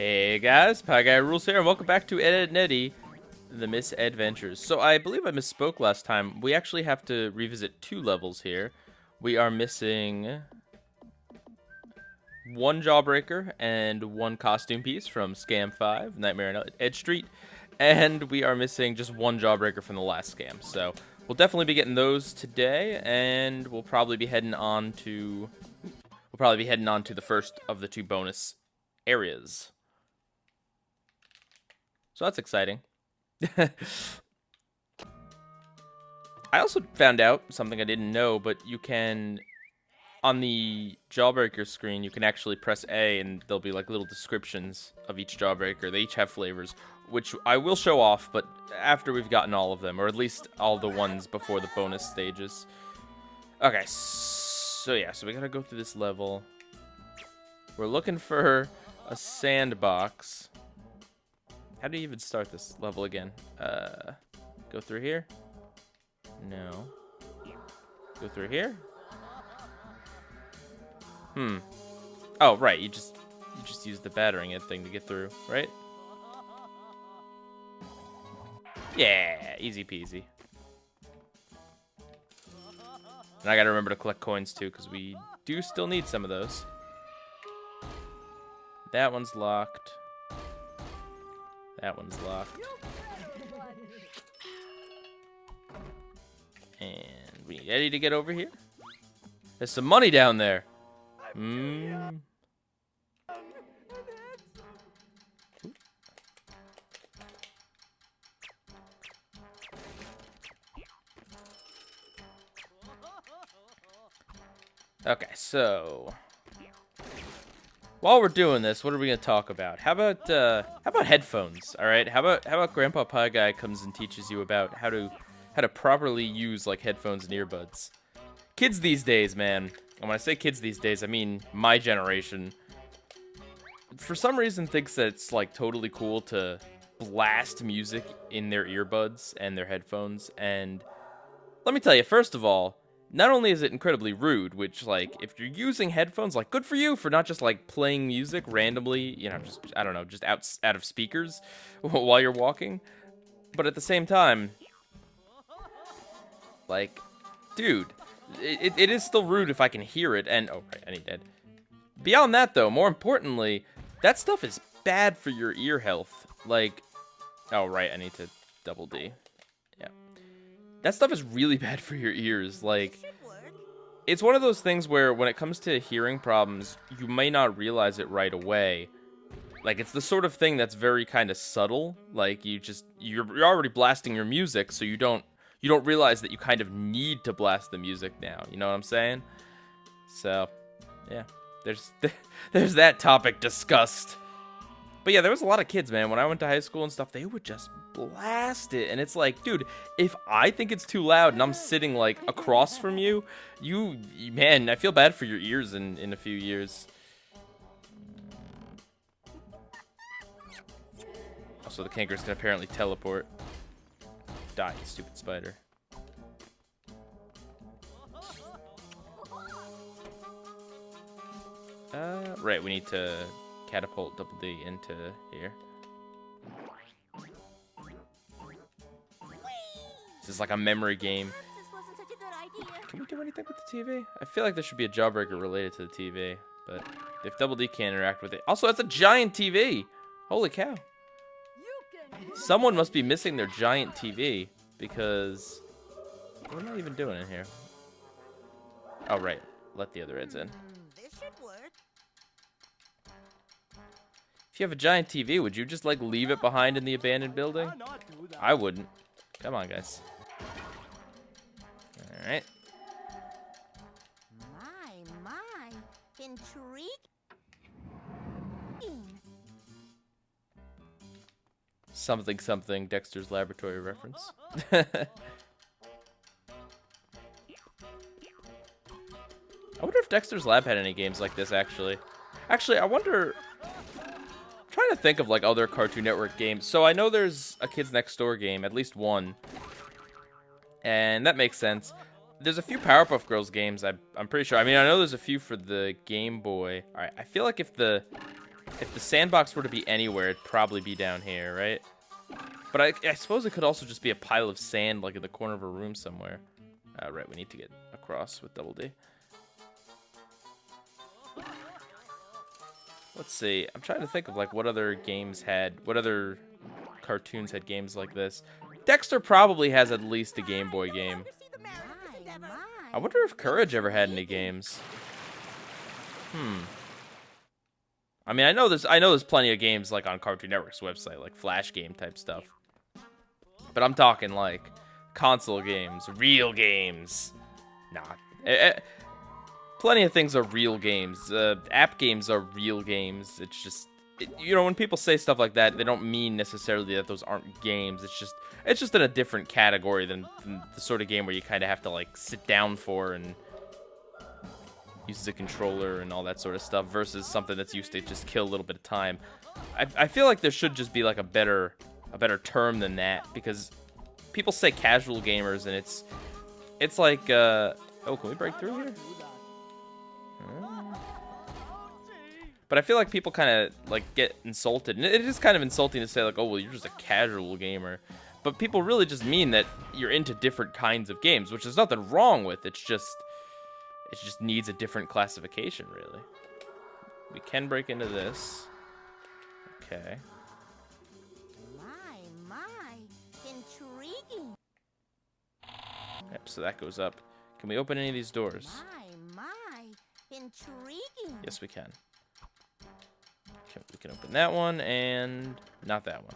Hey guys, Pieguy Rules here, and welcome back to Ed, and Eddy, the Mis-Edventures. So I believe I misspoke last time. We actually have to revisit 2 levels here. We are missing 1 Jawbreaker and 1 costume piece from Scam 5, Nightmare on Edge Street, and we are missing just 1 Jawbreaker from the last scam. So we'll definitely be getting those today, and we'll probably be heading on to the first of the 2 bonus areas. So that's exciting. I also found out something I didn't know, but you can, on the Jawbreaker screen, you can actually press A and there'll be like little descriptions of each Jawbreaker. They each have flavors, which I will show off, but after we've gotten all of them, or at least all the ones before the bonus stages. Okay, so yeah, so we gotta go through this level. We're looking for a sandbox. How do you even start this level again? Go through here? No. Go through here? Oh, right. You just use the battering it thing to get through, right? Yeah, easy peasy. And I gotta remember to collect coins too, because we do still need some of those. That one's locked. That one's locked. And we need Eddy to get over here. There's some money down there. Okay, so while we're doing this, what are we gonna talk about? How about headphones? All right, how about Grandpa Pieguy comes and teaches you about how to properly use like headphones and earbuds. Kids these days, man. And when I say kids these days, I mean my generation. For some reason, thinks that it's like totally cool to blast music in their earbuds and their headphones. And let me tell you, first of all, not only is it incredibly rude, which, like, if you're using headphones, like, good for you for not just, like, playing music randomly, you know, just, I don't know, just out of speakers while you're walking. But at the same time, like, dude, it is still rude if I can hear it, and, oh, right, I need Ed. Beyond that, though, more importantly, that stuff is bad for your ear health. Like, oh, right, I need to double D. Yeah. That stuff is really bad for your ears. Like, it's one of those things where when it comes to hearing problems, you may not realize it right away. Like, it's the sort of thing that's very kind of subtle. Like, you're already blasting your music, so you don't realize that you kind of need to blast the music now. You know what I'm saying? So, yeah, there's that topic discussed. But yeah, there was a lot of kids, man. When I went to high school and stuff, they would just blast it. And it's like, dude, if I think it's too loud and I'm sitting, like, across from you, man, I feel bad for your ears in a few years. Also, the cankers can apparently teleport. Die, you stupid spider. Right, we need to catapult double D into here. This is like a memory game. Can we do anything with the TV? I feel like there should be a Jawbreaker related to the TV, but if double D can't interact with it. Also, it's a giant TV! Holy cow. Someone must be missing their giant TV, because what am I even doing in here? Oh, right. Let the other Eds in. This should work. If you have a giant TV, would you just, like, leave it behind in the abandoned building? I wouldn't. Come on, guys. Alright. My. Intriguing. Something, Dexter's Laboratory reference. I wonder if Dexter's Lab had any games like this, actually. Actually, I wonder... I'm trying to think of, like, other Cartoon Network games. So I know there's a Kids Next Door game, at least one. And that makes sense. There's a few Powerpuff Girls games, I'm pretty sure. I mean, I know there's a few for the Game Boy. Alright, I feel like if the If the sandbox were to be anywhere, it'd probably be down here, right? But I suppose it could also just be a pile of sand, like in the corner of a room somewhere. Right, we need to get across with double D. Let's see. I'm trying to think of like what other cartoons had games like this. Dexter probably has at least a Game Boy game. I wonder if Courage ever had any games. I mean, I know there's plenty of games like on Cartoon Network's website, like Flash game type stuff. But I'm talking like console games, real games. Nah. Plenty of things are real games. App games are real games. It's just, you know, when people say stuff like that, they don't mean necessarily that those aren't games. It's just in a different category than the sort of game where you kind of have to like sit down for and use the controller and all that sort of stuff versus something that's used to just kill a little bit of time. I feel like there should just be like a better term than that, because people say casual gamers and it's like oh, can we break through here? But I feel like people kind of like get insulted, and it is kind of insulting to say like, oh well, you're just a casual gamer, but people really just mean that you're into different kinds of games, which there's nothing wrong with. It just needs a different classification, really. We can break into this. Okay. My, intriguing. Yep, so that goes up. Can we open any of these doors? My, intriguing. Yes, we can. We can open that one, and not that one.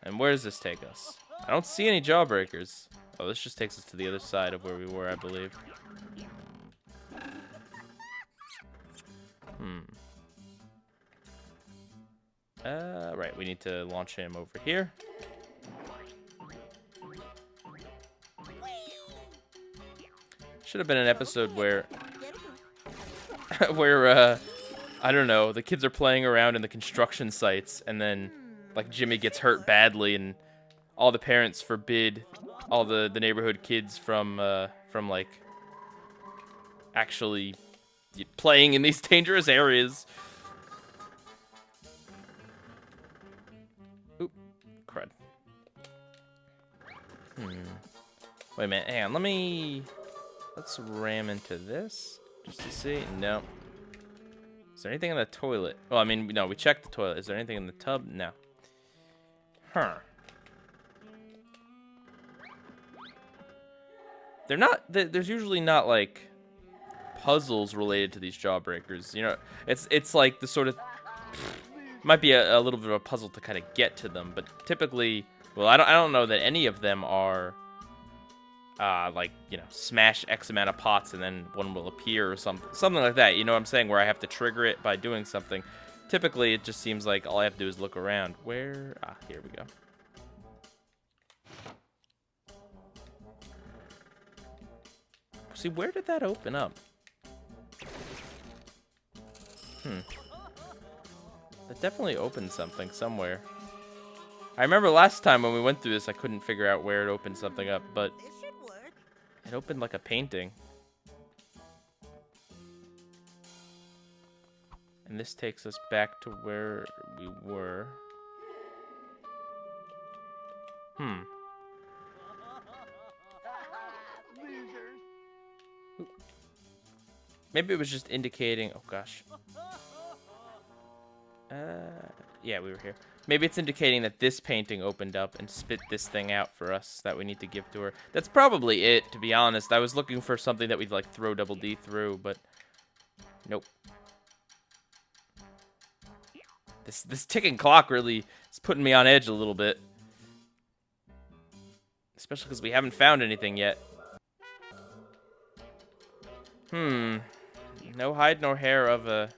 And where does this take us? I don't see any jawbreakers. Oh, this just takes us to the other side of where we were, I believe. Right, we need to launch him over here. Should have been an episode where I don't know, the kids are playing around in the construction sites, and then like Jimmy gets hurt badly, and all the parents forbid all the neighborhood kids from like actually playing in these dangerous areas. Oop, crud. Wait a minute, hang on, let's ram into this just to see. No. Is there anything in the toilet? Well, I mean, no, we checked the toilet. Is there anything in the tub? No. Huh. There's usually not like puzzles related to these jawbreakers. You know, it's like the sort of, might be a little bit of a puzzle to kind of get to them, but typically, well, I don't know that any of them are like, you know, smash X amount of pots and then one will appear or something like that. You know what I'm saying? Where I have to trigger it by doing something. Typically, it just seems like all I have to do is look around. Where? Ah, here we go. See, where did that open up? That definitely opened something somewhere. I remember last time when we went through this, I couldn't figure out where it opened something up, but it opened like a painting. And this takes us back to where we were. Maybe it was just indicating, oh gosh. Yeah, we were here. Maybe it's indicating that this painting opened up and spit this thing out for us that we need to give to her. That's probably it, to be honest. I was looking for something that we'd like throw Double D through, but nope. This ticking clock really is putting me on edge a little bit. Especially because we haven't found anything yet. No hide nor hair of a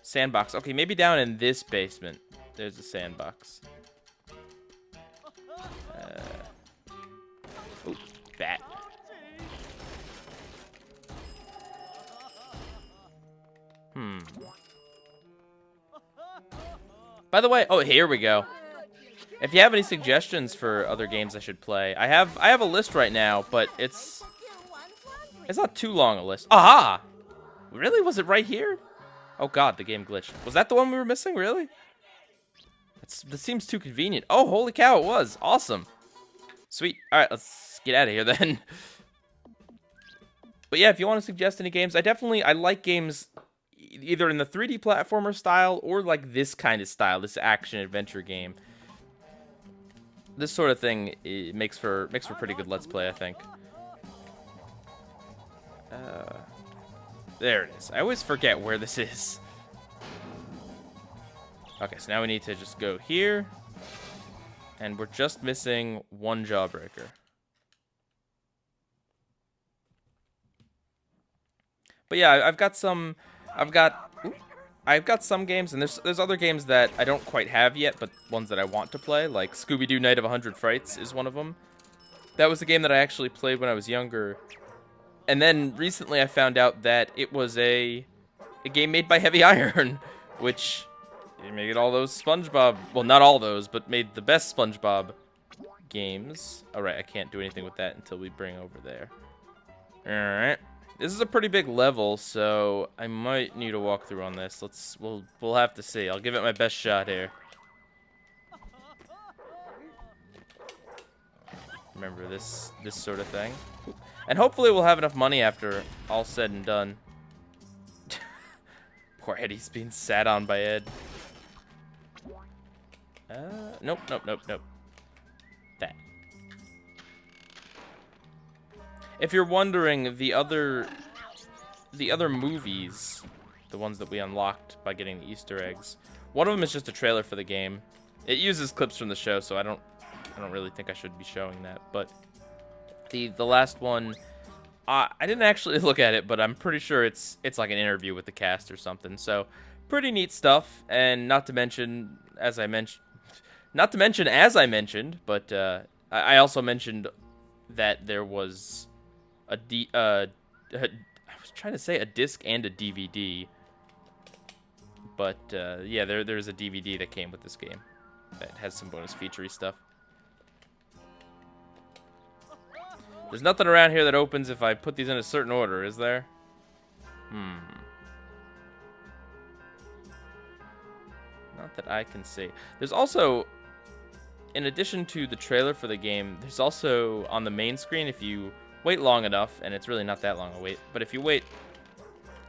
sandbox. Okay, maybe down in this basement. There's a sandbox. Ooh, bat. By the way, oh, here we go. If you have any suggestions for other games I should play, I have a list right now, but it's not too long a list. Aha! Really? Was it right here? Oh god, the game glitched. Was that the one we were missing, really? This seems too convenient. Oh, holy cow, it was. Awesome. Sweet. Alright, let's get out of here then. But yeah, if you want to suggest any games, I like games either in the 3D platformer style or like this kind of style, this action-adventure game. This sort of thing, it makes for pretty good Let's Play, I think. There it is. I always forget where this is. Okay, so now we need to just go here. And we're just missing one jawbreaker. But yeah, I've got some games, and there's other games that I don't quite have yet, but ones that I want to play, like Scooby-Doo Night of 100 Frights is one of them. That was a game that I actually played when I was younger. And then recently I found out that it was a game made by Heavy Iron, which made all those SpongeBob, well, not all those, but made the best SpongeBob games. All right, I can't do anything with that until we bring over there. All right. This is a pretty big level, so I might need a walkthrough on this. We'll have to see. I'll give it my best shot here. Remember this sort of thing. And hopefully we'll have enough money after all said and done. Poor Eddie's being sat on by Ed. Nope. That. If you're wondering, the other movies, the ones that we unlocked by getting the Easter eggs, one of them is just a trailer for the game. It uses clips from the show, so I don't really think I should be showing that. But the last one, I didn't actually look at it, but I'm pretty sure it's like an interview with the cast or something. So pretty neat stuff, and not to mention, as I mentioned, but I also mentioned that there was I was trying to say a disc and a DVD, but yeah, there's a DVD that came with this game that has some bonus featurey stuff. There's nothing around here that opens if I put these in a certain order, is there? Not that I can see. There's also, in addition to the trailer for the game, there's also on the main screen, if you wait long enough, and it's really not that long a wait, but if you wait,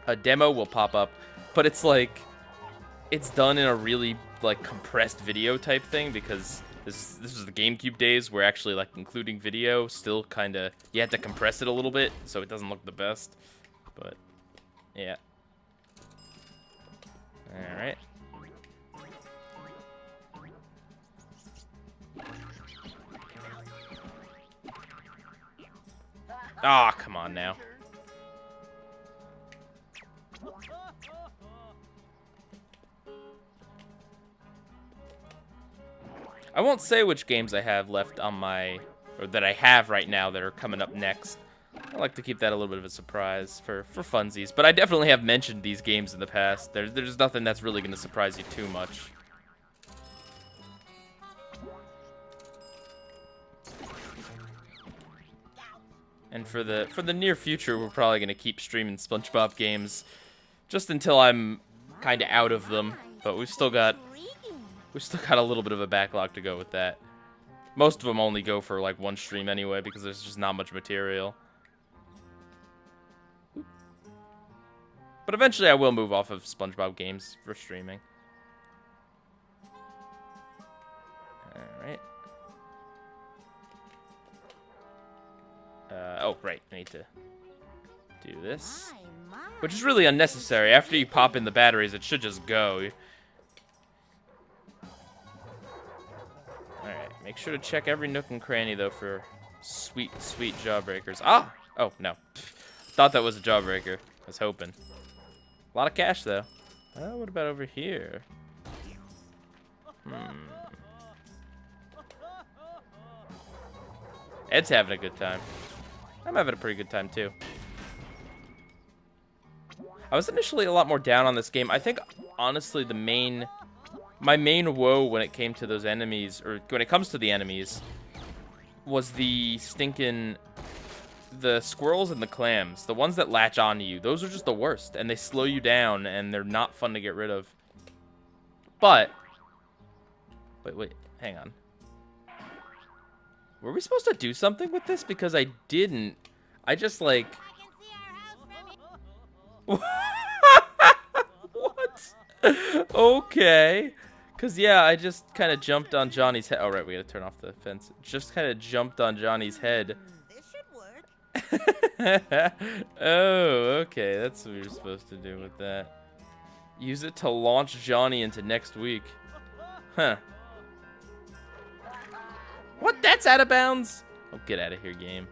a demo will pop up, but it's like, it's done in a really like compressed video type thing, because this was the GameCube days where actually like including video still kind of, you had to compress it a little bit so it doesn't look the best, but yeah. All right. Ah, oh, come on now. I won't say which games I have left on my, or that I have right now that are coming up next. I like to keep that a little bit of a surprise for funsies, but I definitely have mentioned these games in the past. There's nothing that's really going to surprise you too much. And for the near future, we're probably going to keep streaming SpongeBob games just until I'm kind of out of them, but we've still got a little bit of a backlog to go with that. Most of them only go for like one stream anyway because there's just not much material. But eventually I will move off of SpongeBob games for streaming. Alright. Oh, right. I need to do this. Which is really unnecessary. After you pop in the batteries, it should just go. Alright, make sure to check every nook and cranny, though, for sweet, sweet jawbreakers. Ah! Oh, no. Thought that was a jawbreaker. I was hoping. A lot of cash, though. What about over here? Ed's having a good time. I'm having a pretty good time, too. I was initially a lot more down on this game. I think, honestly, my main woe when it came to those enemies, or when it comes to the enemies, was the stinking the squirrels and the clams, the ones that latch onto you, those are just the worst, and they slow you down, and they're not fun to get rid of. But wait, hang on. Were we supposed to do something with this? Because I didn't. I just like. What? Okay. Because, yeah, I just kind of jumped on Johnny's head. Oh, right, we gotta turn off the fence. Just kind of jumped on Johnny's head. This should work. Oh, okay. That's what you're supposed to do with that. Use it to launch Johnny into next week. Huh. What? That's out of bounds? Oh, get out of here, game.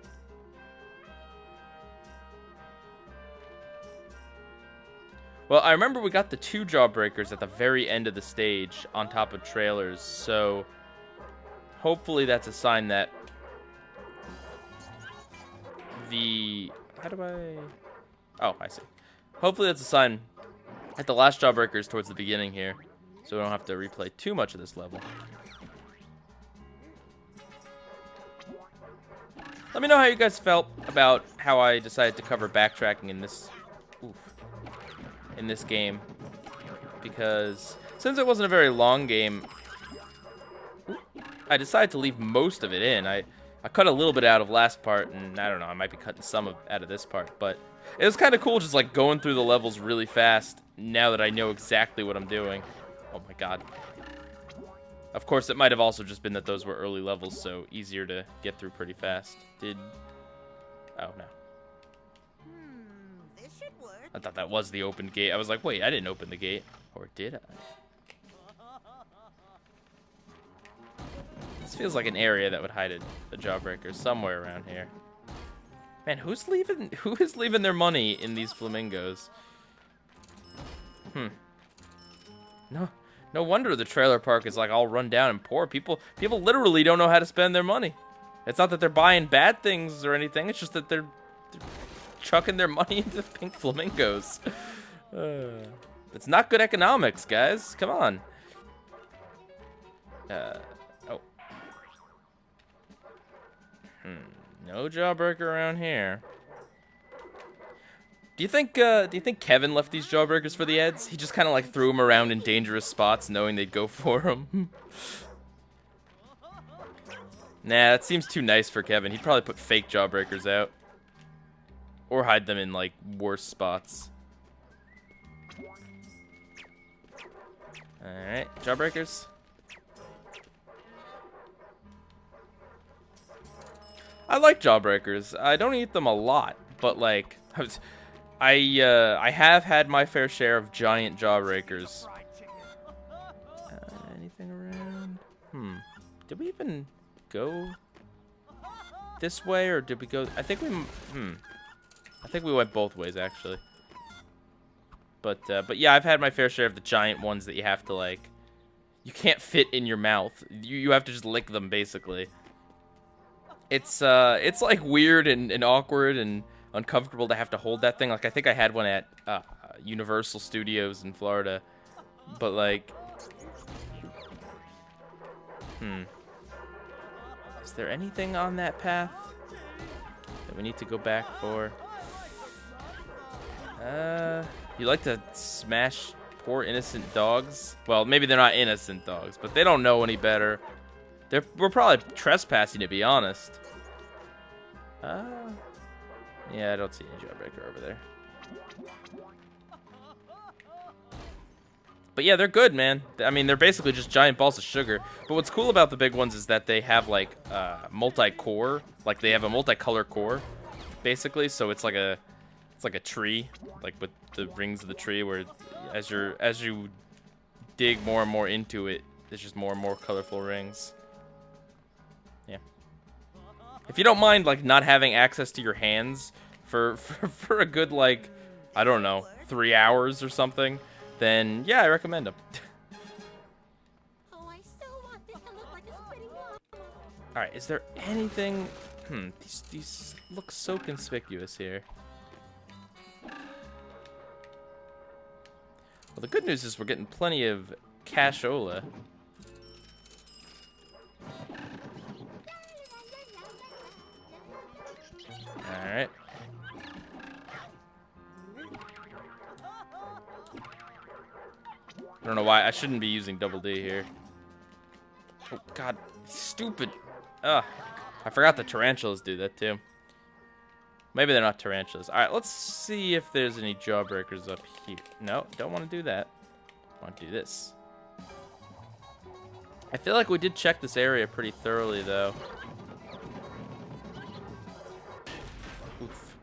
Well, I remember we got the 2 jawbreakers at the very end of the stage on top of trailers, so hopefully that's a sign that the... How do I... Oh, I see. Hopefully that's a sign that the last jawbreaker is towards the beginning here, so we don't have to replay too much of this level. Let me know how you guys felt about how I decided to cover backtracking in this... Oof. In this game, because since it wasn't a very long game, I decided to leave most of it in. I cut a little bit out of last part, and I don't know, I might be cutting some out of this part, but it was kind of cool just like going through the levels really fast now that I know exactly what I'm doing. Oh my god. Of course, it might have also just been that those were early levels, so easier to get through pretty fast. Oh no. I thought that was the open gate. I was like, wait, I didn't open the gate. Or did I? This feels like an area that would hide a jawbreaker somewhere around here. Man, who is leaving their money in these flamingos? No wonder the trailer park is like all run down and poor. People literally don't know how to spend their money. It's not that they're buying bad things or anything. It's just that they're chucking their money into pink flamingos. It's not good economics, guys. Come on. Oh. No jawbreaker around here. Do you think Kevin left these jawbreakers for the Eds? He just kind of like threw them around in dangerous spots, knowing they'd go for them. Nah, that seems too nice for Kevin. He'd probably put fake jawbreakers out. Or hide them in, like, worse spots. Alright, jawbreakers. I like jawbreakers. I don't eat them a lot, but, like, I have had my fair share of giant jawbreakers. Anything around? Did we even go this way, or did we go... I think we went both ways, actually. But yeah, I've had my fair share of the giant ones that you have to, like... You can't fit in your mouth. You have to just lick them, basically. It's like, weird and awkward and uncomfortable to have to hold that thing. Like, I think I had one at Universal Studios in Florida. But, like... Is there anything on that path that we need to go back for? You like to smash poor innocent dogs? Well, maybe they're not innocent dogs, but they don't know any better. We're probably trespassing, to be honest. Yeah, I don't see any jawbreaker over there. But yeah, they're good, man. I mean, they're basically just giant balls of sugar. But what's cool about the big ones is that they have, like, multi-core. Like, they have a multicolor core, basically. So it's like a tree, like with the rings of the tree, where as you dig more and more into it, there's just more and more colorful rings. Yeah. If you don't mind, like, not having access to your hands for a good, like, I don't know, 3 hours or something, then yeah, I recommend them. Oh, I so want this to look like a spitting ball. All right, is there anything? These look so conspicuous here. Well, the good news is we're getting plenty of cashola. All I don't know why. I shouldn't be using double D here. Oh, God. Stupid. Ugh. I forgot the tarantulas do that, too. Maybe they're not tarantulas. Alright, let's see if there's any jawbreakers up here. No, don't want to do that. I want to do this. I feel like we did check this area pretty thoroughly, though. Oof.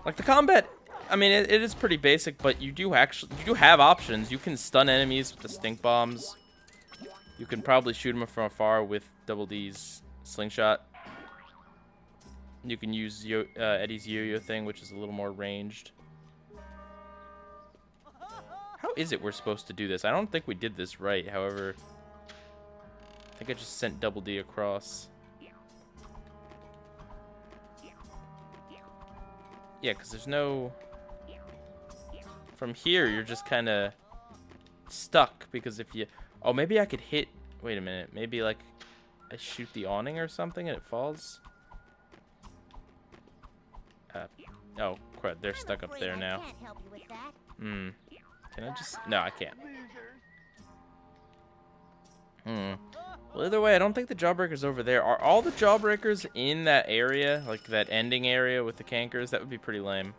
Like, the combat, I mean, it is pretty basic, but you do have options. You can stun enemies with the stink bombs. You can probably shoot them from afar with Double D's slingshot. You can use Eddy's yo-yo thing, which is a little more ranged. How is it we're supposed to do this? I don't think we did this right, however. I think I just sent Double D across. Yeah, because there's no... From here, you're just kind of stuck, because if you... Oh, maybe I could hit... Wait a minute. Maybe, like, I shoot the awning or something and it falls? Oh, crud. They're stuck up there now. Hmm. Can I just... No, I can't. Well, either way, I don't think the jawbreaker's over there. Are all the jawbreakers in that area? Like, that ending area with the cankers? That would be pretty lame.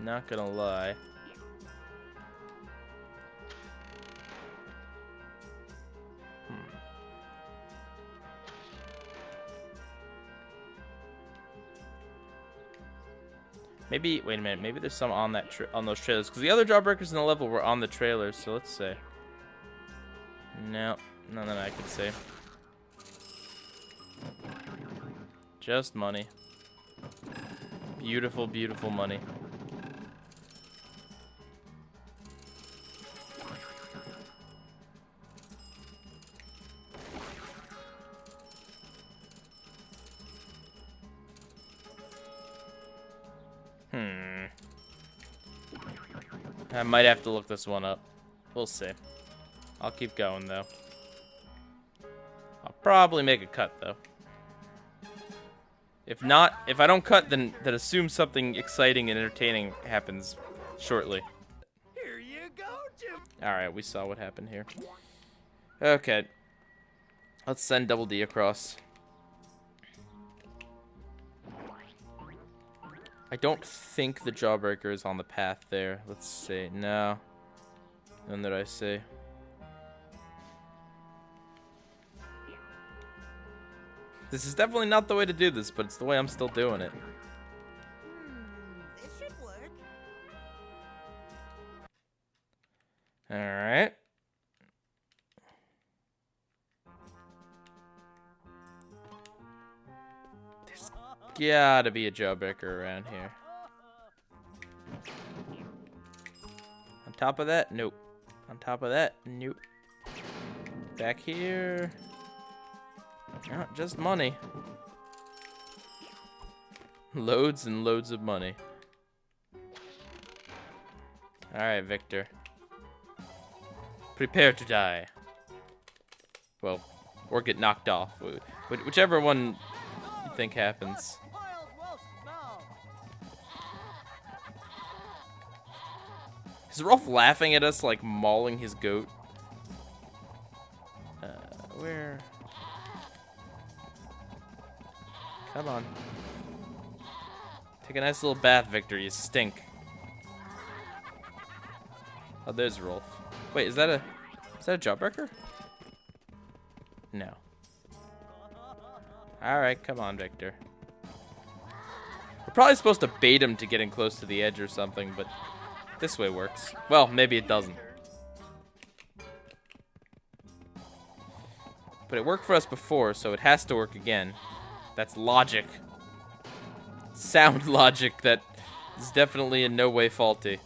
Not gonna lie. Maybe, wait a minute, maybe there's some on that on those trailers, because the other jawbreakers in the level were on the trailers, so let's see. No, none that I can see. Just money. Beautiful, beautiful money. I might have to look this one up. We'll see. I'll keep going, though. I'll probably make a cut, though. If not, if I don't cut, then assume something exciting and entertaining happens shortly. Here you go, Jim. Alright, we saw what happened here. Okay. Let's send Double D across. I don't think the jawbreaker is on the path there. Let's see. No. None that I see. This is definitely not the way to do this, but it's the way I'm still doing it. This should work. Alright. There's gotta be a jawbreaker around here. On top of that, nope. On top of that, nope. Back here. Oh, just money. Loads and loads of money. Alright, Victor. Prepare to die. Well, or get knocked off. Whichever one you think happens. Is Rolf laughing at us like mauling his goat? Where? Come on. Take a nice little bath, Victor. You stink. Oh, there's Rolf. Wait, is that a jawbreaker? No. Alright, come on, Victor. We're probably supposed to bait him to getting close to the edge or something, but this way works. Well, maybe it doesn't. But it worked for us before, so it has to work again. That's logic. Sound logic that is definitely in no way faulty.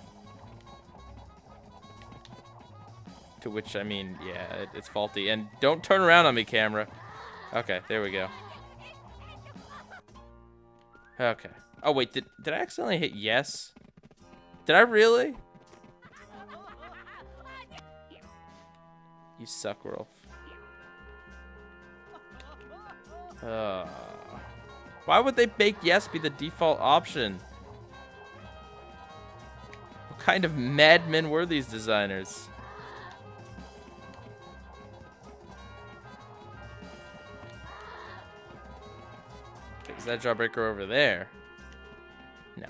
To which, I mean, yeah, it's faulty. And don't turn around on me, camera. Okay, there we go. Okay. Oh, wait, did I accidentally hit yes? Did I really? You suck, Rolf. Why would they make yes be the default option? What kind of madmen were these designers? Is that jawbreaker over there? No.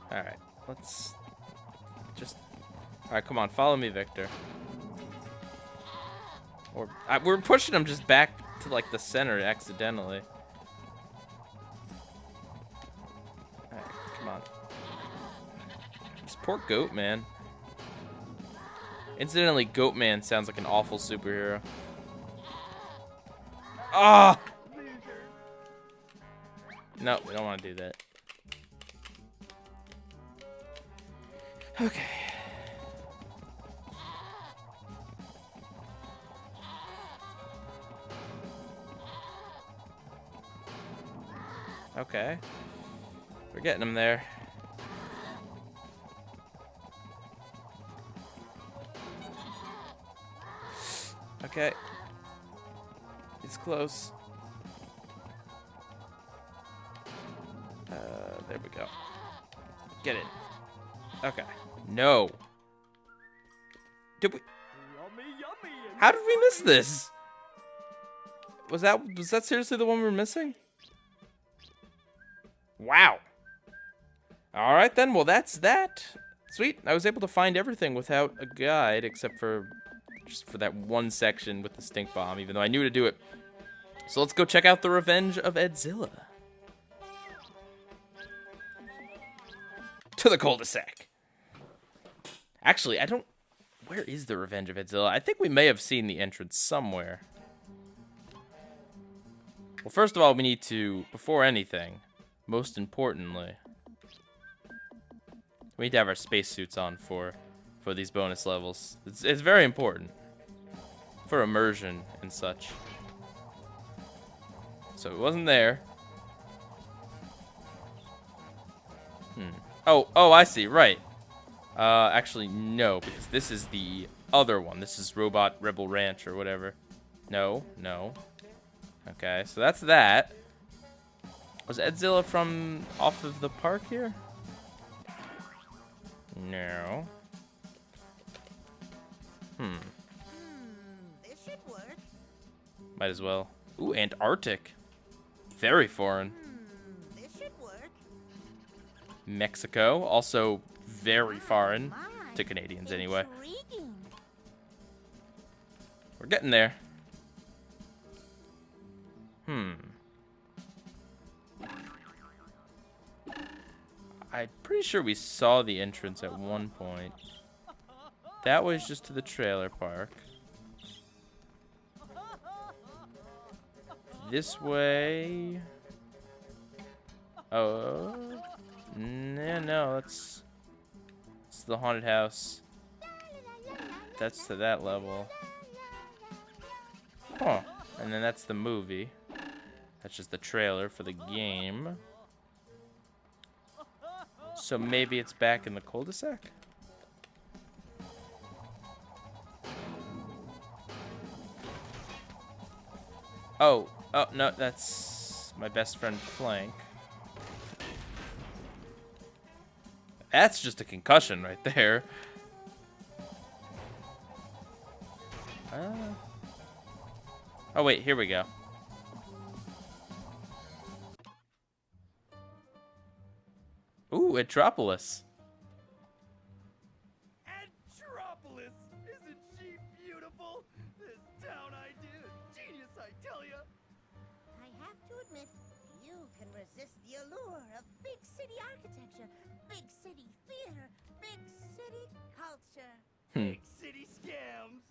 Alright, let's just... Alright, come on, follow me, Victor. Or we're pushing him just back to, like, the center accidentally. Alright, come on. This poor goat, man. Incidentally, Goat Man sounds like an awful superhero. Ah! No, we don't want to do that. Okay. Okay. We're getting him there. Okay. It's close. There we go. Get it. Okay. No. Did we? How did we miss this? Was that seriously the one we were missing? Wow. All right then. Well, that's that. Sweet. I was able to find everything without a guide, except for just for that one section with the stink bomb, even though I knew to do it. So let's go check out the Revenge of ED-zilla. To the cul-de-sac. Actually, I don't... Where is the Revenge of ED-zilla? I think we may have seen the entrance somewhere. Well, first of all, we need to, before anything, most importantly, we need to have our spacesuits on for these bonus levels. It's very important for immersion and such. So it wasn't there. Oh, I see. Right. Actually, no, because this is the other one. This is Robot Rebel Ranch or whatever. No. Okay, so that's that. Was ED-zilla from off of the park here? No. This should work. Might as well. Ooh, Antarctic. Very foreign. This should work. Mexico, also very foreign to Canadians anyway. Intriguing. We're getting there. I'm pretty sure we saw the entrance at one point. That was just to the trailer park. This way. Oh. No, it's the haunted house. That's to that level. Huh. And then that's the movie. That's just the trailer for the game. So maybe it's back in the cul-de-sac? Oh, no, that's my best friend Plank. That's just a concussion right there. Oh, wait, here we go. Ooh, Metropolis. Metropolis! Isn't she beautiful? This town idea is genius, I tell ya! I have to admit, you can resist the allure of big city architecture, big city theater, big city culture. Big city scams!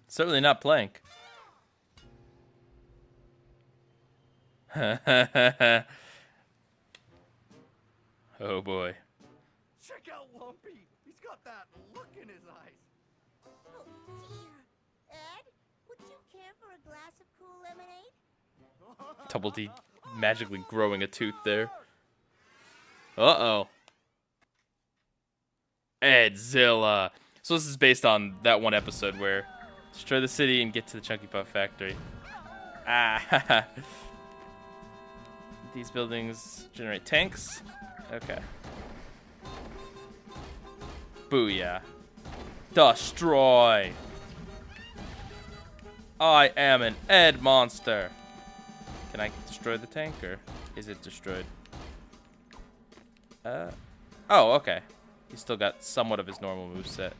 Certainly not Plank. Oh boy. Check out Lumpy! He's got that look in his eyes. Oh dear. Ed, would you care for a glass of cool lemonade? Double D magically growing a tooth there. Uh-oh. ED-zilla. So this is based on that one episode where destroy the city and get to the Chunky Puff factory. Ah, these buildings generate tanks. Okay. Booyah. Destroy. I am an Ed monster. Can I destroy the tank, or is it destroyed? Oh, okay. He's still got somewhat of his normal moveset.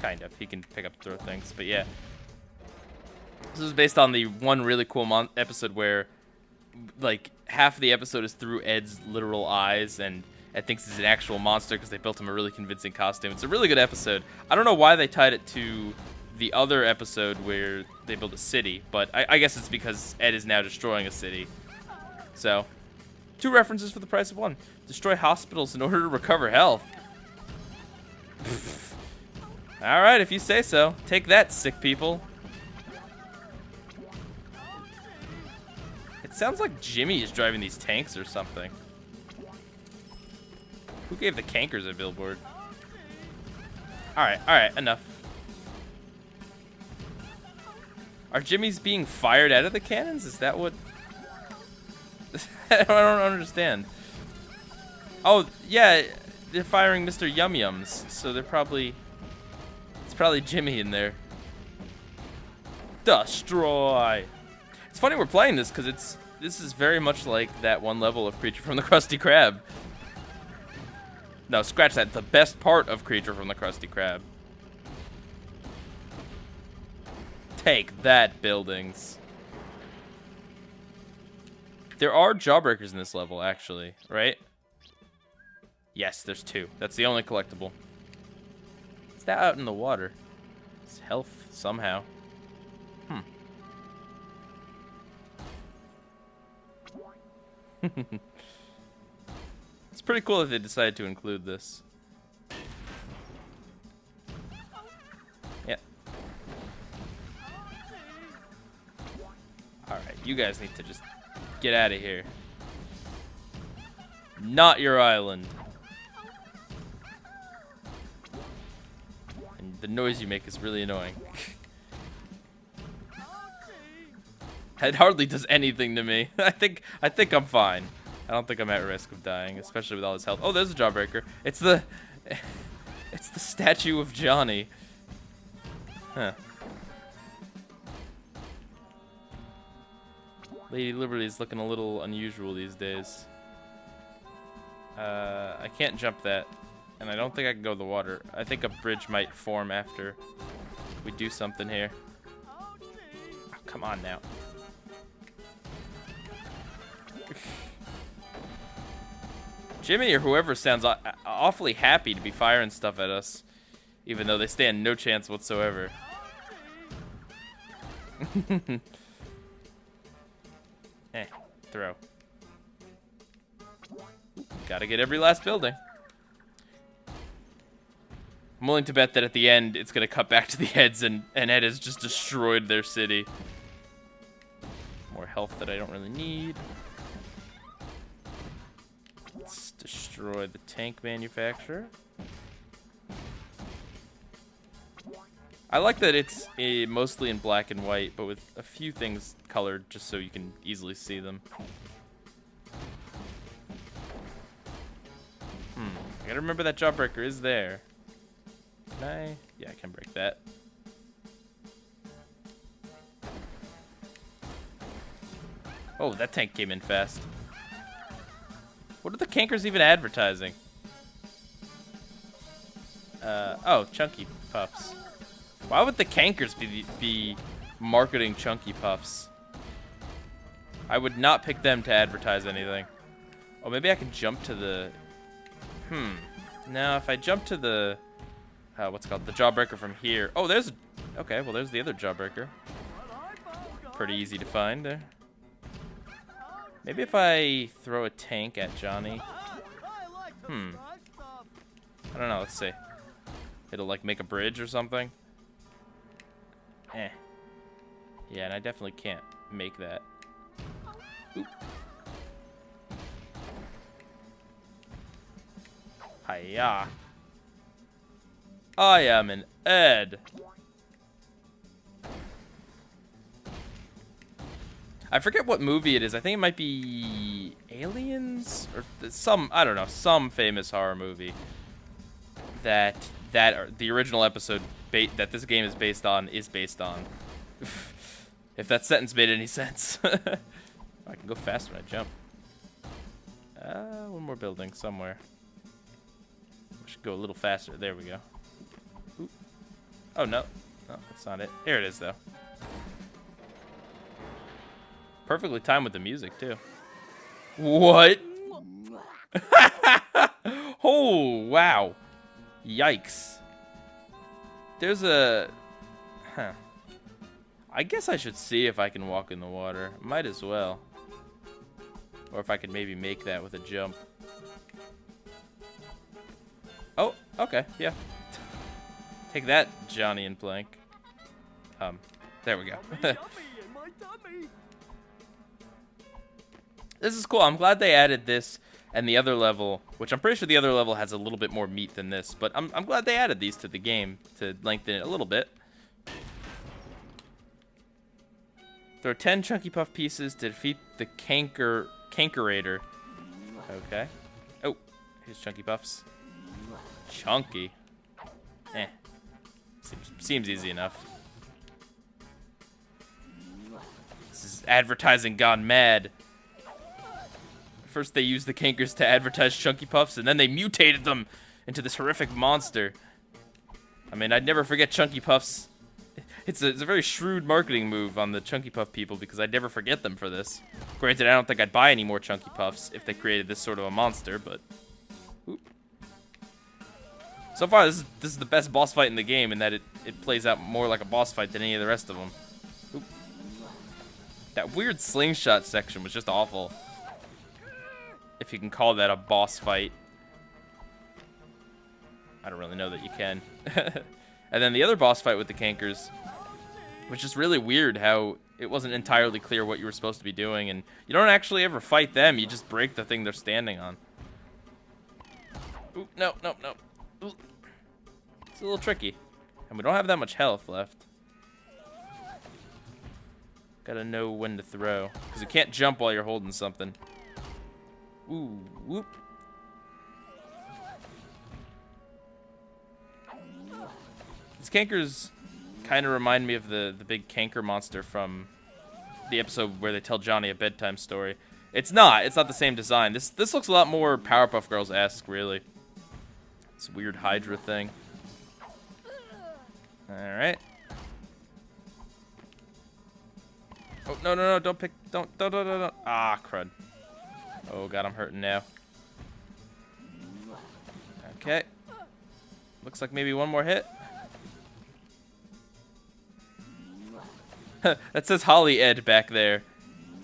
Kind of. He can pick up and throw things, but yeah. This is based on the one really cool episode where, like, half of the episode is through Ed's literal eyes, and Ed thinks he's an actual monster because they built him a really convincing costume. It's a really good episode. I don't know why they tied it to the other episode where they build a city, but I guess it's because Ed is now destroying a city. So, 2 references for the price of 1. Destroy hospitals in order to recover health. Alright, if you say so. Take that, sick people. It sounds like Jimmy is driving these tanks or something. Who gave the cankers a billboard? Alright, enough. Are Jimmys being fired out of the cannons? Is that what... I don't understand. Oh, yeah, they're firing Mr. Yum Yums, so they're probably... It's probably Jimmy in there. Destroy! It's funny we're playing this, because this is very much like that one level of Creature from the Krusty Krab. No, scratch that. The best part of Creature from the Krusty Krab. Take that, buildings. There are jawbreakers in this level, actually, right? Yes, there's 2. That's the only collectible. What's that out in the water? It's health, somehow. It's pretty cool that they decided to include this. Yeah. Alright, you guys need to just get out of here. Not your island. And the noise you make is really annoying. It hardly does anything to me. I think I'm fine. I don't think I'm at risk of dying, especially with all his health. Oh, there's a jawbreaker. It's the statue of Johnny. Huh. Lady Liberty is looking a little unusual these days. I can't jump that, and I don't think I can go in the water. I think a bridge might form after we do something here. Oh, come on now. Jimmy or whoever sounds awfully happy to be firing stuff at us, even though they stand no chance whatsoever. Throw. Gotta get every last building. I'm willing to bet that at the end it's gonna cut back to the heads and Ed has just destroyed their city. More health that I don't really need. Let's destroy the tank manufacturer. I like that it's mostly in black and white, but with a few things colored just so you can easily see them. I gotta remember that jawbreaker is there. Can I? Yeah, I can break that. Oh, that tank came in fast. What are the cankers even advertising? Oh, Chunky Puffs. Why would the cankers be marketing Chunky Puffs? I would not pick them to advertise anything. Oh, maybe I can jump to the... Now, if I jump to the... what's it called? The jawbreaker from here. Oh, there's... Okay, well, there's the other jawbreaker. Pretty easy to find there. Maybe if I throw a tank at Johnny. I don't know, let's see. It'll, like, make a bridge or something. Yeah, and I definitely can't make that. Oop. Hiya. I am an Ed. I forget what movie it is. I think it might be Aliens or some, I don't know, some famous horror movie that the original episode that this game is based on. If that sentence made any sense. I can go fast when I jump. One more building somewhere. We should go a little faster. There we go. Ooh. Oh, no. No, that's not it. Here it is, though. Perfectly timed with the music, too. What? Oh, wow. Yikes. There's a... Huh. I guess I should see if I can walk in the water. Might as well. Or if I could maybe make that with a jump. Oh, okay, yeah. Take that, Johnny and Plank. There we go. This is cool. I'm glad they added this and the other level, which I'm pretty sure the other level has a little bit more meat than this, but I'm glad they added these to the game to lengthen it a little bit. Throw 10 Chunky Puff pieces to defeat the Cankerator. Okay. Oh, here's Chunky Puffs. Chunky. Eh. Seems easy enough. This is advertising gone mad. First they used the Cankers to advertise Chunky Puffs, and then they mutated them into this horrific monster. I mean, I'd never forget Chunky Puffs. It's a very shrewd marketing move on the Chunky Puff people, because I'd never forget them for this. Granted, I don't think I'd buy any more Chunky Puffs if they created this sort of a monster, but... Oop. So far, this is the best boss fight in the game, in that it plays out more like a boss fight than any of the rest of them. Oop. That weird slingshot section was just awful. If you can call that a boss fight. I don't really know that you can. And then the other boss fight with the Cankers, which is really weird how it wasn't entirely clear what you were supposed to be doing, and you don't actually ever fight them, you just break the thing they're standing on. Ooh, no. Ooh. It's a little tricky. And we don't have that much health left. Gotta know when to throw, because you can't jump while you're holding something. Ooh, whoop. These Cankers kind of remind me of the big Canker monster from the episode where they tell Johnny a bedtime story. It's not the same design. This looks a lot more Powerpuff Girls-esque, really. This weird Hydra thing. Alright. Oh, no, don't pick, don't. Ah, crud. Oh god, I'm hurting now. Okay. Looks like maybe one more hit. That says Holly Ed back there.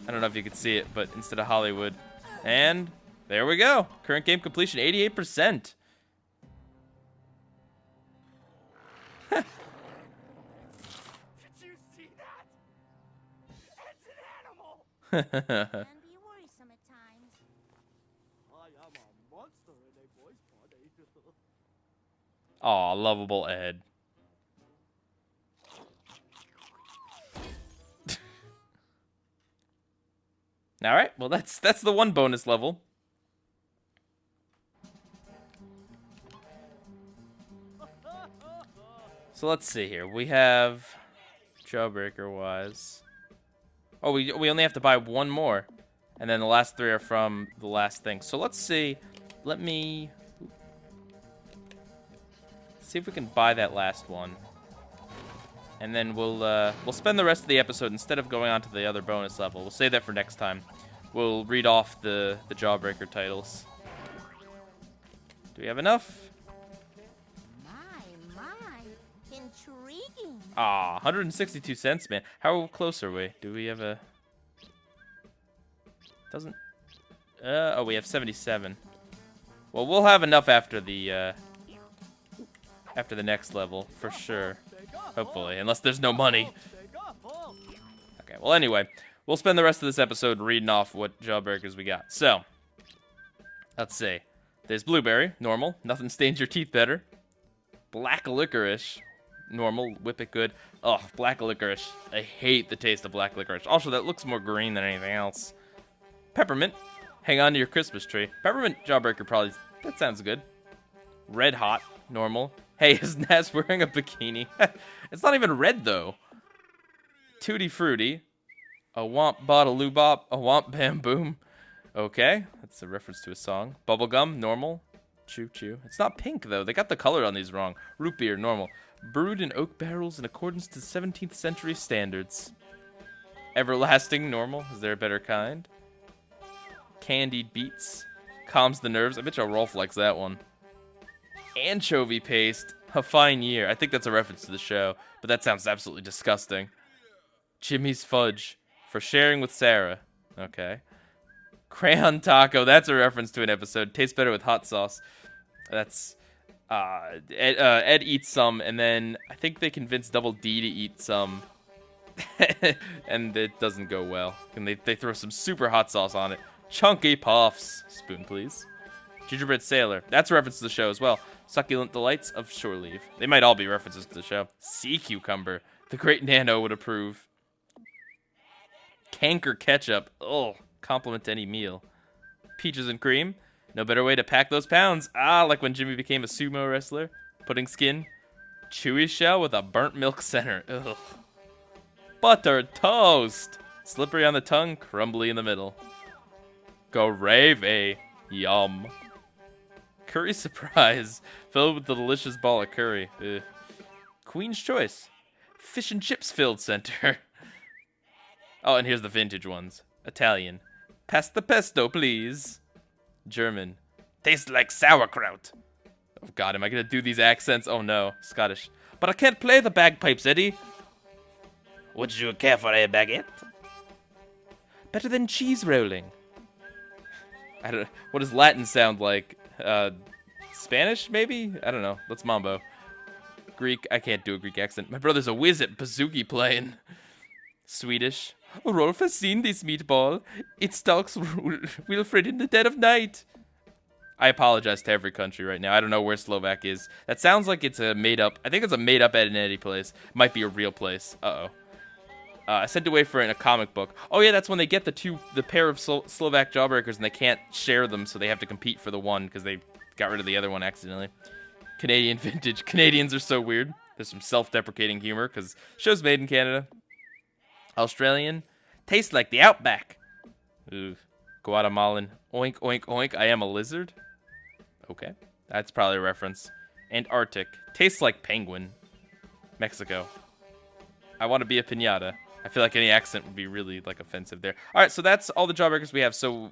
I don't know if you can see it, but instead of Hollywood. And there we go. Current game completion, 88%. Did you see that? It's an animal! Can be worrisome at times. I am a monster in a boy's body. Aw, lovable Ed. Alright, well that's the one bonus level. So let's see here. We have Jawbreaker-wise. Oh, we only have to buy one more. And then the last three are from the last thing. So let's see. Let me see if we can buy that last one. And then we'll spend the rest of the episode, instead of going on to the other bonus level, we'll save that for next time. We'll read off the Jawbreaker titles. Do we have enough? My, intriguing. Ah, 162 cents, man. How close are we? Do we have a... Doesn't... oh, we have 77. Well, we'll have enough after the next level, for sure. Hopefully, unless there's no money. Okay, well, anyway, we'll spend the rest of this episode reading off what Jawbreakers we got. So, let's see. There's blueberry, normal. Nothing stains your teeth better. Black licorice, normal. Whip it good. Oh, black licorice. I hate the taste of black licorice. Also, that looks more green than anything else. Peppermint. Hang on to your Christmas tree. Peppermint Jawbreaker probably, that sounds good. Red hot, normal. Hey, is Naz wearing a bikini? It's not even red, though. Tutti Frutti. A womp bottle bop. A womp bam boom. Okay, that's a reference to a song. Bubblegum, normal. Choo choo. It's not pink, though. They got the color on these wrong. Root beer, normal. Brewed in oak barrels in accordance to 17th century standards. Everlasting, normal. Is there a better kind? Candied beets. Calms the nerves. I bet you Rolf likes that one. Anchovy paste. A fine year. I think that's a reference to the show, but that sounds absolutely disgusting. Jimmy's fudge. For sharing with Sarah. Okay. Crayon taco. That's a reference to an episode. Tastes better with hot sauce. That's... Ed eats some, and then I think they convinced Double D to eat some. And it doesn't go well. And they throw some super hot sauce on it. Chunky puffs. Spoon, please. Gingerbread Sailor. That's a reference to the show as well. Succulent Delights of Shore Leave. They might all be references to the show. Sea Cucumber. The great Nano would approve. Canker Ketchup. Oh, compliment to any meal. Peaches and Cream. No better way to pack those pounds. Ah, like when Jimmy became a sumo wrestler. Pudding Skin. Chewy shell with a burnt milk center. Ugh. Buttered toast. Slippery on the tongue, crumbly in the middle. Gravy. Yum. Curry surprise. Filled with the delicious ball of curry. Ugh. Queen's choice. Fish and chips filled center. Oh, and here's the vintage ones. Italian. Pass the pesto, please. German. Tastes like sauerkraut. Oh god, am I gonna do these accents? Oh no. Scottish. But I can't play the bagpipes, Eddie. Would you care for a baguette? Better than cheese rolling. I don't know. What does Latin sound like? Spanish, maybe? I don't know. Let's mambo. Greek. I can't do a Greek accent. My brother's a whiz at bouzouki playing. Swedish. Rolf has seen this meatball. It stalks Wilfred in the dead of night. I apologize to every country right now. I don't know where Slovak is. That sounds like it's a made-up... I think it's a made-up Ed and Eddy place. Might be a real place. Uh-oh. I sent away for it in a comic book. Oh yeah, that's when they get the pair of Slovak Jawbreakers and they can't share them, so they have to compete for the one because they got rid of the other one accidentally. Canadian vintage. Canadians are so weird. There's some self-deprecating humor because show's made in Canada. Australian. Tastes like the outback. Ooh. Guatemalan. Oink, oink, oink. I am a lizard. Okay. That's probably a reference. Antarctic. Tastes like penguin. Mexico. I want to be a piñata. I feel like any accent would be really, like, offensive there. Alright, so that's all the Jawbreakers we have. So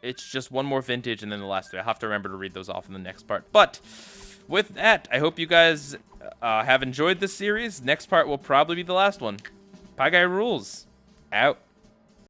it's just one more vintage and then the last three. I'll have to remember to read those off in the next part. But with that, I hope you guys have enjoyed this series. Next part will probably be the last one. Pieguy rules. Out.